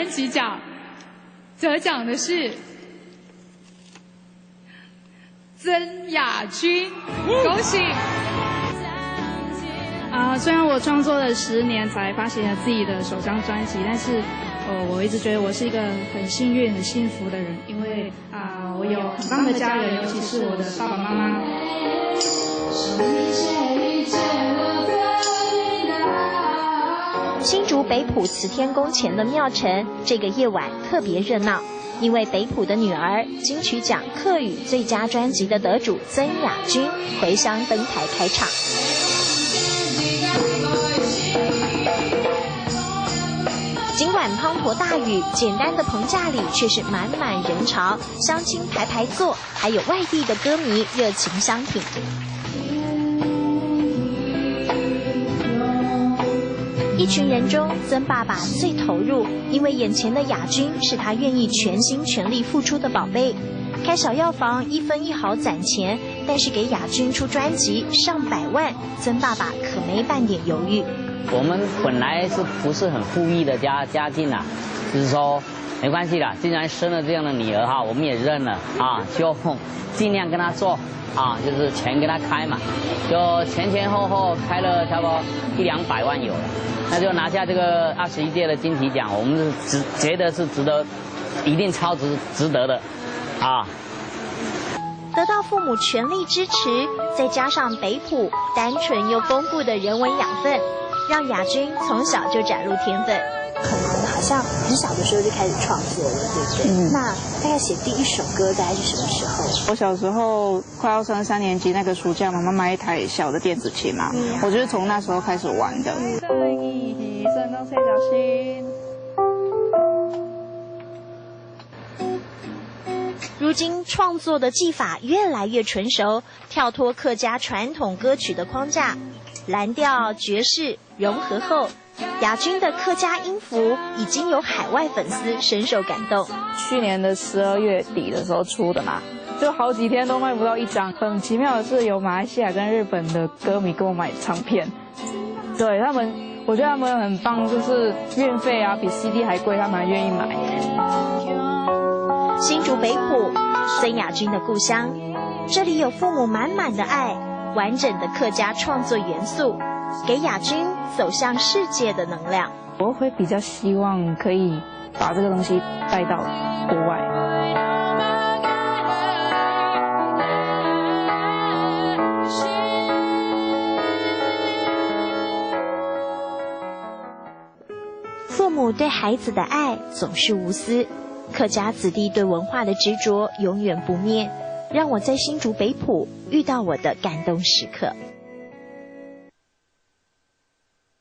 专辑奖，得奖的是曾雅君，恭喜！虽然我创作了10年才发行了自己的首张专辑，但是我一直觉得我是一个很幸运、很幸福的人，因为我有很棒的家人，尤其是我的爸爸妈妈。新竹北埔慈天宫前的庙城，这个夜晚特别热闹，因为北埔的女儿金曲奖客语最佳专辑的得主曾雅君回乡登台开场。尽管滂沱大雨，简单的棚架里却是满满人潮，乡亲排排坐，还有外地的歌迷热情相挺。一群人中，曾爸爸最投入，因为眼前的雅君是他愿意全心全力付出的宝贝。开小药房1分1毫攒钱，但是给雅君出专辑上百万，曾爸爸可没半点犹豫。我们本来是不是很富裕的家境啊，就是说没关系啦，既然生了这样的女儿哈，我们也认了啊，就尽量跟她做啊，就是钱给她开嘛，就前后开了差不多100-200万有了，那就拿下这个21届的金曲奖，我们是觉得是值得，一定超值得的啊。得到父母全力支持，再加上北埔单纯又丰富的人文养分，让雅君从小就展露天分。可能好像很小的时候就开始创作了，对不对？那大概写第一首歌大概是什么时候？我小时候快要升3年级那个暑假，妈妈买一台小的电子琴嘛，我就是从那时候开始玩的。小心。如今创作的技法越来越纯熟，跳脱客家传统歌曲的框架，蓝调、爵士融合后，雅君的客家音符已经有海外粉丝深受感动。去年的12月底的时候出的嘛，就好几天都卖不到1张。很奇妙的是，有马来西亚跟日本的歌迷跟我买唱片，对他们，我觉得他们很棒，就是运费比 CD 还贵，他们还愿意买。新竹北埔，曾雅君的故乡，这里有父母满满的爱，完整的客家创作元素，给雅君走向世界的能量。我会比较希望可以把这个东西带到国外。父母对孩子的爱总是无私，客家子弟对文化的执着永远不灭，让我在新竹北埔遇到我的感动时刻。